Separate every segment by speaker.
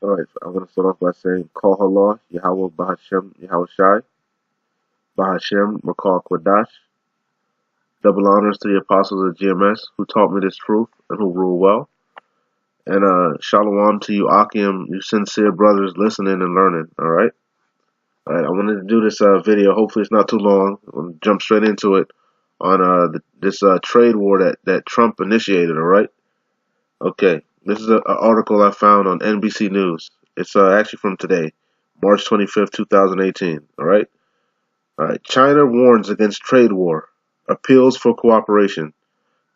Speaker 1: All right, I'm going to start off by saying, Call Allah, Yahweh Bahashem, Yahweh Shai, Bahashem, Makal Kwadash. Double honors to the apostles of GMS who taught me this truth and who rule well. And shalom to you, Akim, you sincere brothers listening and learning. All right. All right. I wanted to do this video. Hopefully, it's not too long. I'm going to jump straight into it on this trade war that Trump initiated. All right. Okay. This is an article I found on NBC News. It's actually from today, March 25th, 2018. All right. All right. China warns against trade war, appeals for cooperation.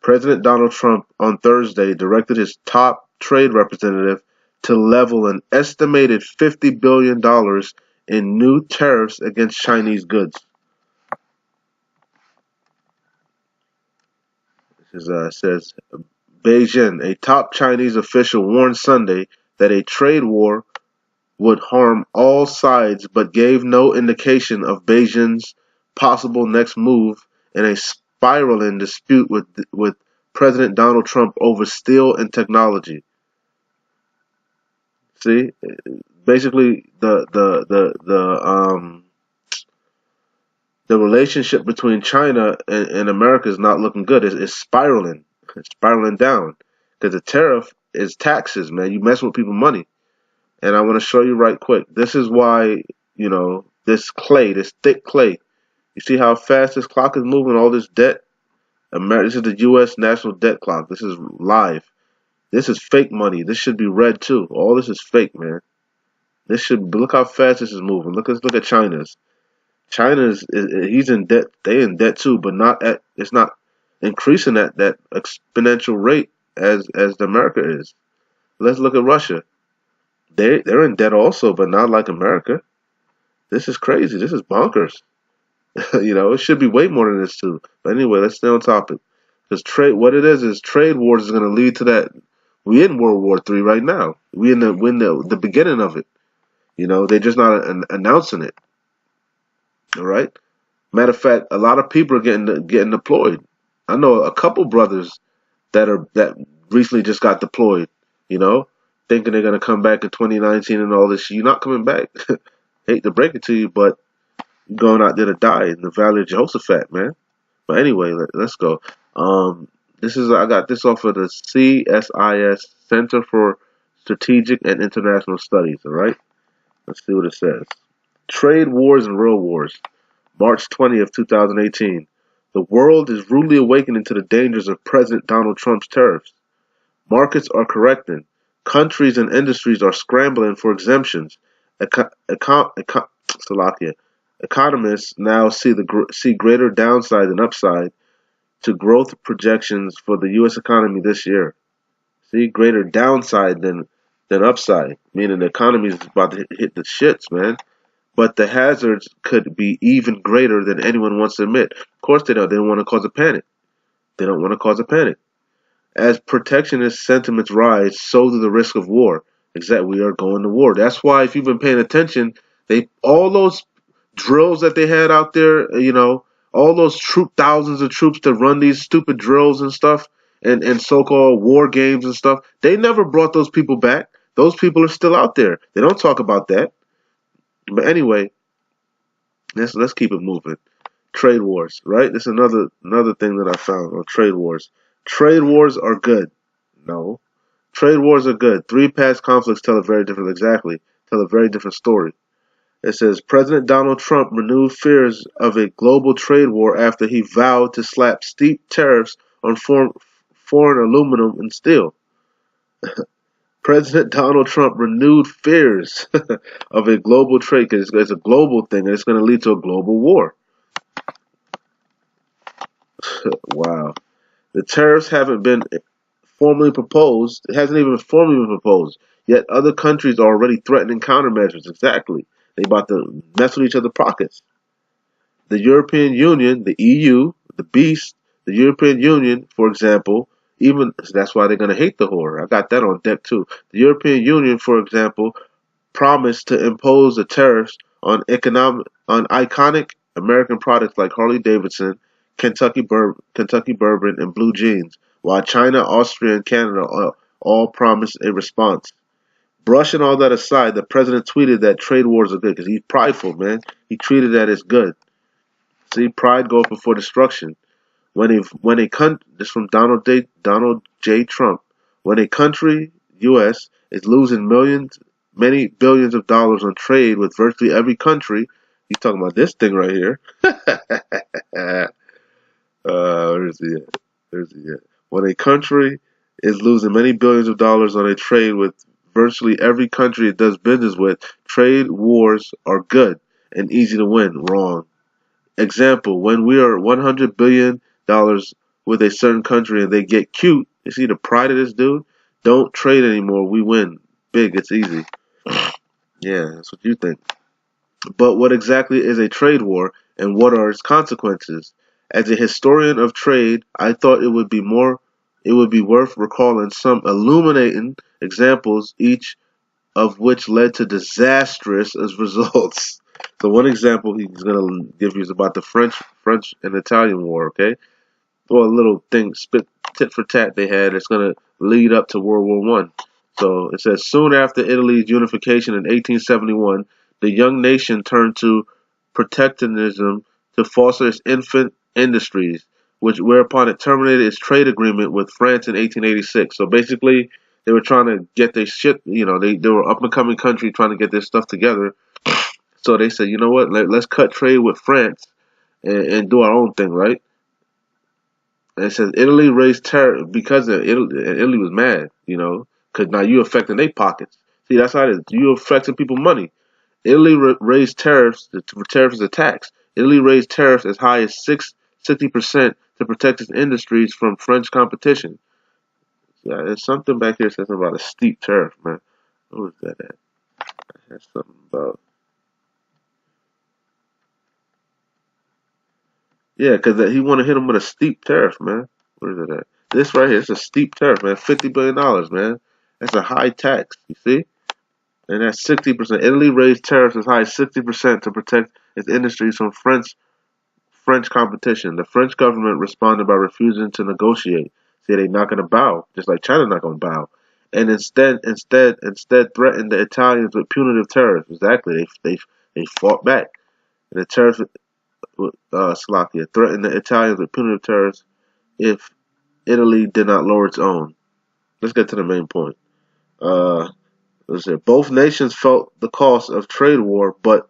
Speaker 1: President Donald Trump on Thursday directed his top trade representative to level an estimated $50 billion in new tariffs against Chinese goods. This says Beijing, a top Chinese official, warned Sunday that a trade war would harm all sides, but gave no indication of Beijing's possible next move in a spiraling dispute with President Donald Trump over steel and technology. See, basically the relationship between China and America is not looking good. It's spiraling. It's spiraling down because the tariff is taxes, man. You mess with people's money. And I want to show you right quick. This is why, this clay, this thick clay. You see how fast this clock is moving, all this debt? This is the U.S. national debt clock. This is live. This is fake money. This should be red too. All this is fake, man. Look how fast this is moving. Look at China's. He's in debt. They in debt too, but it's not increasing at that exponential rate as the America is. Let's look at Russia. They're in debt also, but not like America. This is crazy. This is bonkers. It should be way more than this too. But anyway, let's stay on topic. Because what it is trade wars is going to lead to that. We in World War III right now. We in the beginning of it. They're just not announcing it. All right. Matter of fact, a lot of people are getting deployed. I know a couple brothers that recently just got deployed. Thinking they're gonna come back in 2019 and all this. You're not coming back. Hate to break it to you, but you're going out there to die in the Valley of Jehoshaphat, man. But anyway, let's go. I got this off of the CSIS Center for Strategic and International Studies. All right. Let's see what it says. Trade wars and real wars. March 20th, 2018. The world is rudely awakening to the dangers of President Donald Trump's tariffs. Markets are correcting. Countries and industries are scrambling for exemptions. Economists now see greater downside than upside to growth projections for the U.S. economy this year. See, greater downside than upside, meaning the economy is about to hit the shits, man. But the hazards could be even greater than anyone wants to admit. Of course they don't. They don't want to cause a panic. They don't want to cause a panic. As protectionist sentiments rise, so do the risk of war. Exactly, we are going to war. That's why, if you've been paying attention, all those drills that they had out there, all those thousands of troops to run these stupid drills and stuff, and so-called war games and stuff, they never brought those people back. Those people are still out there. They don't talk about that. But anyway, let's keep it moving. Trade wars, right? This is another thing that I found on trade wars. Trade wars are good. No. Trade wars are good. 3 past conflicts tell a very different story. It says President Donald Trump renewed fears of a global trade war after he vowed to slap steep tariffs on foreign aluminum and steel. President Donald Trump renewed fears of a global trade, because it's a global thing and it's going to lead to a global war. Wow. The tariffs haven't been formally proposed. It hasn't even been formally proposed. Yet other countries are already threatening countermeasures. Exactly. They about to mess with each other's pockets. The European Union, the EU, the beast, the European Union, for example, that's why they're going to hate the whore. I got that on deck too. The European Union, for example, promised to impose the tariffs on iconic American products like Harley Davidson, Kentucky bourbon, and blue jeans, while China, Austria, and Canada all promised a response. Brushing all that aside, the president tweeted that trade wars are good because he's prideful, man. He treated that as good. See, pride goes before destruction. This from Donald J. Trump. When a country, U.S., is losing many billions of dollars on trade with virtually every country, he's talking about this thing right here. Where's he at? Where's he at? When a country is losing many billions of dollars on a trade with virtually every country it does business with, trade wars are good and easy to win. Wrong. Example, when we are $100 billion with a certain country and they get cute, you see the pride of this dude? Don't trade anymore. We win. Big. It's easy. Yeah, that's what you think. But what exactly is a trade war and what are its consequences? As a historian of trade, I thought it would be worth recalling some illuminating examples, each of which led to disastrous as results. So one example he's gonna give you is about the French and Italian War, okay? Well, a little thing, spit tit for tat they had. It's gonna lead up to World War One. So it says soon after Italy's unification in 1871, the young nation turned to protectionism to foster its infant industries, which whereupon it terminated its trade agreement with France in 1886. So basically, they were trying to get their shit. They were up and coming country trying to get their stuff together. So they said, you know what? Let's cut trade with France and do our own thing, right? And it says Italy raised tariff because of Italy was mad, because now you affecting their pockets. See, that's how it is. You affecting people money. Italy raised tariffs. Tariff is a tax. Italy raised tariffs as high as 60% to protect its industries from French competition. Yeah, there's something back here that says about a steep tariff, man. What was that at? That's something about. Yeah, because he want to hit him with a steep tariff, man. Where is it at? This right here, it's a steep tariff, man. $50 billion, man. That's a high tax, you see? And that's 60%. Italy raised tariffs as high as 60% to protect its industries from French competition. The French government responded by refusing to negotiate. See, they're not going to bow, just like China's not going to bow. And instead threatened the Italians with punitive tariffs. Exactly, they fought back. And the tariffs, Slovakia threatened the Italians with punitive tariffs if Italy did not lower its own. Let's get to the main point. Let's say both nations felt the cost of trade war, but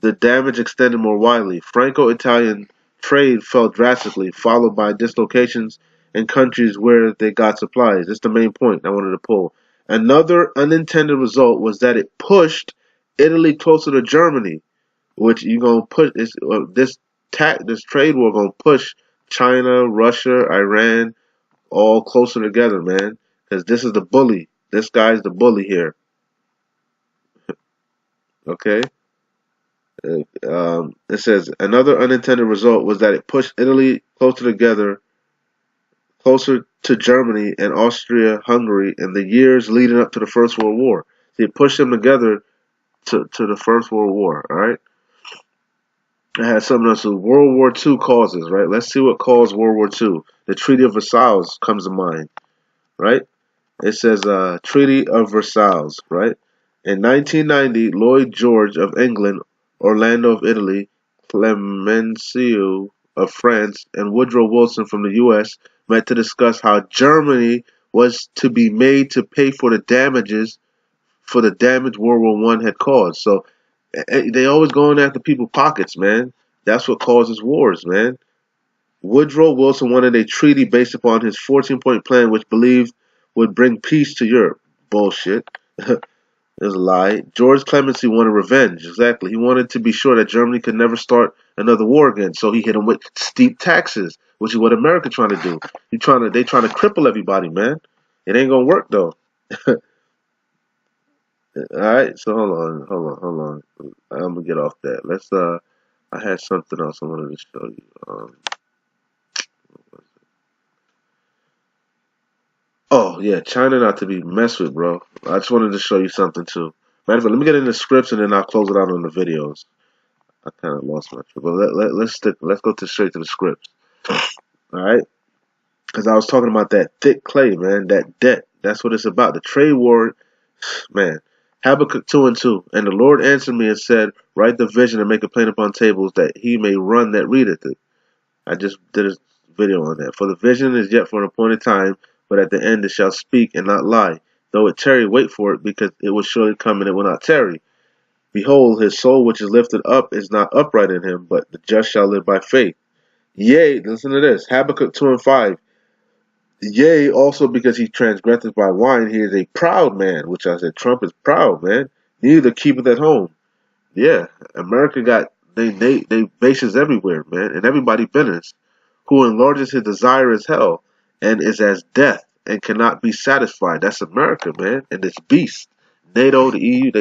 Speaker 1: the damage extended more widely. Franco-Italian trade fell drastically, followed by dislocations in countries where they got supplies. That's the main point I wanted to pull. Another unintended result was that it pushed Italy closer to Germany, which you gonna push this trade war gonna push China, Russia, Iran all closer together, man. Because this is the bully. This guy's the bully here. Okay. It says another unintended result was that it pushed Italy closer to Germany and Austria-Hungary in the years leading up to the First World War. See, it pushed them together to the First World War. All right. I had something else. So World War II causes. Right. Let's see what caused World War II. The Treaty of Versailles comes to mind. Right. It says Treaty of Versailles. Right. In 1990, Lloyd George of England, Orlando of Italy, Clemenceau of France, and Woodrow Wilson from the U.S. met to discuss how Germany was to be made to pay for the damage World War One had caused. So they always going after people's pockets, man. That's what causes wars, man. Woodrow Wilson wanted a treaty based upon his 14-point plan, which believed would bring peace to Europe. Bullshit. There's a lie. George Clemenceau wanted revenge. Exactly. He wanted to be sure that Germany could never start another war again. So he hit him with steep taxes, which is what America trying to do. They trying to cripple everybody, man. It ain't gonna work though. All right. So hold on. I'm gonna get off that. I had something else I wanted to show you. Oh yeah, China not to be messed with, bro. I just wanted to show you something too. Matter of fact, let me get in the scripts and then I'll close it out on the videos. I kind of lost my train, but let's go straight to the scripts. All right, because I was talking about that thick clay, man. That debt. That's what it's about. The trade war Man. Habakkuk 2 and 2. And the Lord answered me and said, write the vision and make it plain upon tables, that he may run that readeth it. I just did a video on that. For the vision is yet for an appointed time, but at the end it shall speak and not lie. Though it tarry, wait for it, because it will surely come and it will not tarry. Behold, his soul which is lifted up is not upright in him, but the just shall live by faith. Yea, listen to this, Habakkuk 2 and 5. Yea, also because he transgresseth by wine, he is a proud man, which I said, Trump is proud, man. Neither keepeth at home. Yeah, America got they bases everywhere, man, and everybody business. Who enlarges his desire is hell, and is as death, and cannot be satisfied. That's America, man, and this beast, NATO, the EU,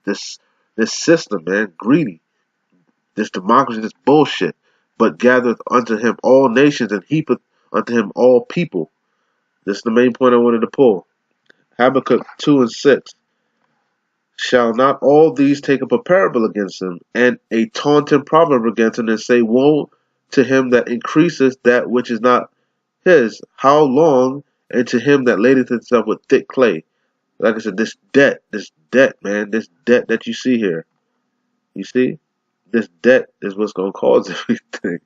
Speaker 1: this system, man, greedy, this democracy, this bullshit. But gathereth unto him all nations, and heapeth unto him all people. This is the main point I wanted to pull. Habakkuk 2 and 6. Shall not all these take up a parable against him, and a taunting proverb against him, and say, woe to him that increaseth that which is not his, how long? And to him that ladeth himself with thick clay. Like I said, this debt, man, this debt that you see here. You see? This debt is what's going to cause everything.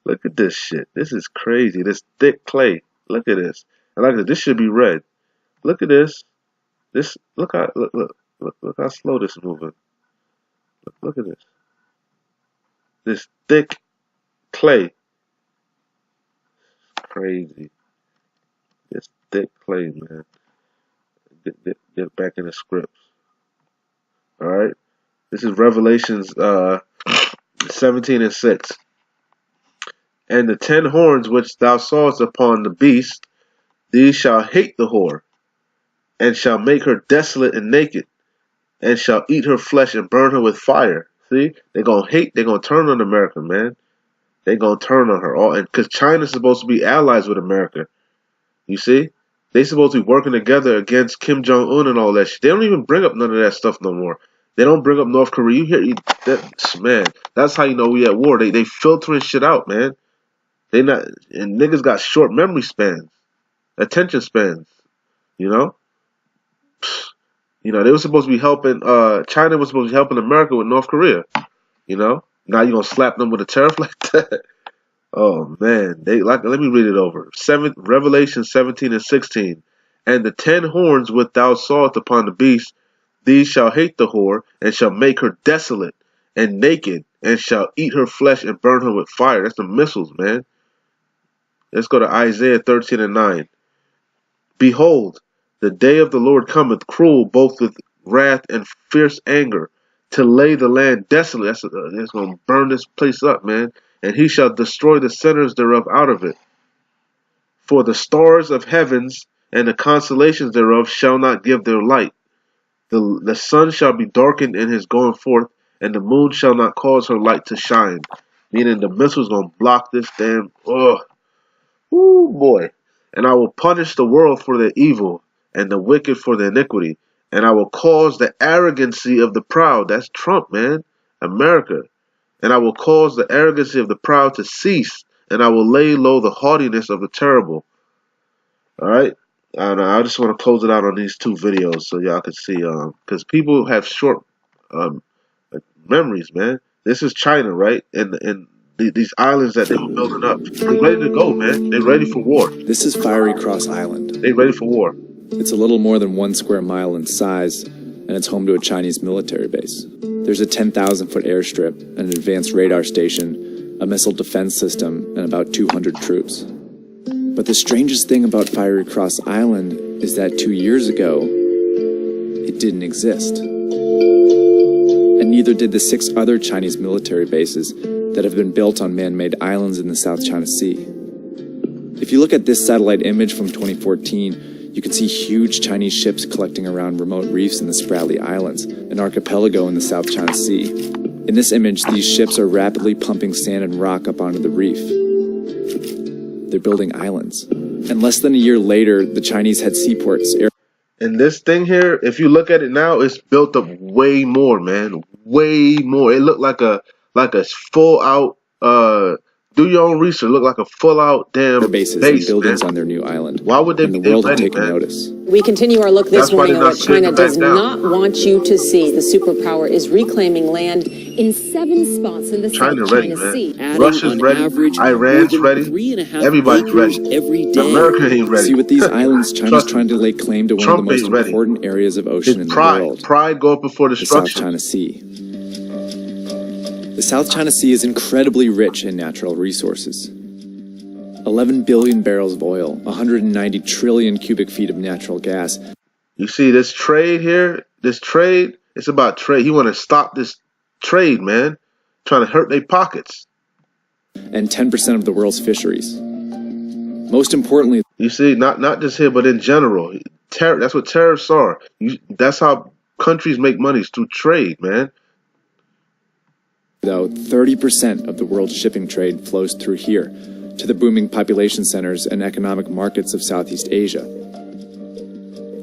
Speaker 1: Look at this shit. This is crazy. This thick clay. Look at this. And like I said, this should be red. Look at this. Look how slow this is moving. Look at this. This thick clay. Crazy. This thick clay, man. Get back in the scripts. Alright? This is Revelations 17 and 6. And the 10 horns which thou sawest upon the beast, these shall hate the whore, and shall make her desolate and naked, and shall eat her flesh and burn her with fire. See? They're going to hate, they're going to turn on America, man. They're going to turn on her. Because China's supposed to be allies with America. You see? They supposed to be working together against Kim Jong-un and all that shit. They don't even bring up none of that stuff no more. They don't bring up North Korea. Man, that's how you know we at war. They filtering shit out, man. They not, and niggas got short memory spans, attention spans, you know? You know, they were supposed to be helping, China was supposed to be helping America with North Korea, you know? Now you're going to slap them with a tariff like that? Oh, man. Let me read it over. Revelation 17 and 16. And the 10 horns which thou sawest upon the beast, these shall hate the whore, and shall make her desolate and naked, and shall eat her flesh and burn her with fire. That's the missiles, man. Let's go to Isaiah 13 and 9. Behold, the day of the Lord cometh, cruel, both with wrath and fierce anger, to lay the land desolate. It's going to burn this place up, man. And he shall destroy the sinners thereof out of it. For the stars of heavens and the constellations thereof shall not give their light. The sun shall be darkened in his going forth, and the moon shall not cause her light to shine. Meaning the missile's going to block this damn... Ooh, boy. And I will punish the world for their evil, and the wicked for their iniquity. And I will cause the arrogancy of the proud. That's Trump, man. America. And I will cause the arrogancy of the proud to cease, and I will lay low the haughtiness of the terrible. Alright? I just want to close it out on these two videos so y'all can see, because people have short memories, man. This is China, right? And these islands that they're building up. They're ready to go, man. They're ready for war.
Speaker 2: This is Fiery Cross Island.
Speaker 1: They're ready for war.
Speaker 2: It's a little more than 1 square mile in size, and it's home to a Chinese military base. There's a 10,000-foot airstrip, an advanced radar station, a missile defense system, and about 200 troops. But the strangest thing about Fiery Cross Island is that 2 years ago, it didn't exist. And neither did the 6 other Chinese military bases that have been built on man-made islands in the South China Sea. If you look at this satellite image from 2014, you can see huge Chinese ships collecting around remote reefs in the Spratly Islands, an archipelago in the South China Sea. In this image, these ships are rapidly pumping sand and rock up onto the reef. They're building islands. And less than a year later, the Chinese had seaports.
Speaker 1: And this thing here, if you look at it now, it's built up way more, man. Way more. It looked like a full out Do your own research. Look like a full-out damn
Speaker 2: bases and
Speaker 1: base,
Speaker 2: buildings
Speaker 1: man.
Speaker 2: on their new island.
Speaker 1: Why would they
Speaker 2: And the
Speaker 1: be
Speaker 2: world had
Speaker 1: ready,
Speaker 2: taken
Speaker 1: man?
Speaker 2: notice.
Speaker 3: We continue our look this
Speaker 1: That's why
Speaker 3: morning
Speaker 1: they're
Speaker 3: on
Speaker 1: not
Speaker 3: what China
Speaker 1: taking it back
Speaker 3: does
Speaker 1: down.
Speaker 3: not want you to see. The superpower is reclaiming land in 7 spots in the
Speaker 1: China
Speaker 3: South
Speaker 1: ready,
Speaker 3: China
Speaker 1: man.
Speaker 3: Sea.
Speaker 1: Russia's ready. Iran's ready. Everybody's ready.
Speaker 4: every day.
Speaker 1: America ain't ready.
Speaker 2: See, with these islands, China's
Speaker 1: Trust me.
Speaker 2: trying to lay claim to one
Speaker 1: Trump
Speaker 2: of the most
Speaker 1: ain't ready.
Speaker 2: important areas of ocean in
Speaker 1: His
Speaker 2: the world,
Speaker 1: pride go up before
Speaker 2: the South
Speaker 1: destruction.
Speaker 2: China Sea. The South China Sea is incredibly rich in natural resources. 11 billion barrels of oil, 190 trillion cubic feet of natural gas.
Speaker 1: You see this trade here? This trade, it's about trade. He want to stop this trade, man. Trying to hurt their pockets.
Speaker 2: And 10% of the world's fisheries. Most importantly,
Speaker 1: You see, not just here, but in general. That's what tariffs are. That's how countries make money, is through trade, man.
Speaker 2: though, 30% of the world's shipping trade flows through here, to the booming population centers and economic markets of Southeast Asia.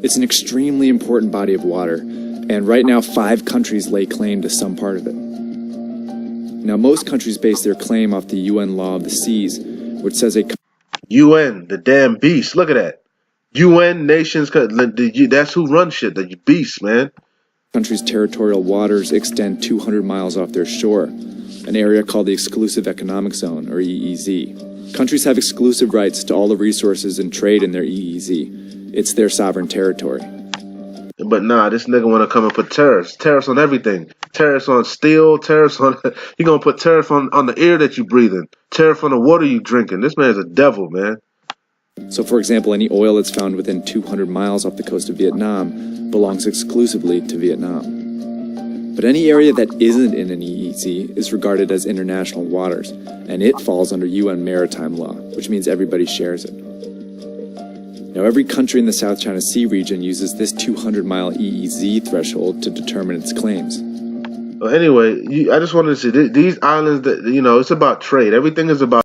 Speaker 2: It's an extremely important body of water, and right now 5 countries lay claim to some part of it. Now, most countries base their claim off the UN Law of the Seas, which says
Speaker 1: UN, the damn beast. Look at that. UN nations, that's who runs shit, the beast, man.
Speaker 2: country's territorial waters extend 200 miles off their shore, an area called the Exclusive Economic Zone, or EEZ. Countries have exclusive rights to all the resources and trade in their EEZ. It's their sovereign territory.
Speaker 1: But nah, this nigga want to come and put tariffs. Tariffs on everything. Tariffs on steel. Tariffs on... He gonna put tariff on the air that you breathing. Tariff on the water you drinking. This man's a devil, man.
Speaker 2: So, for example, any oil that's found within 200 miles off the coast of Vietnam belongs exclusively to Vietnam. But any area that isn't in an EEZ is regarded as international waters, and it falls under UN maritime law, which means everybody shares it. Now, every country in the South China Sea region uses this 200-mile EEZ threshold to determine its claims.
Speaker 1: Well, anyway, I just wanted to say these islands that, it's about trade. Everything is about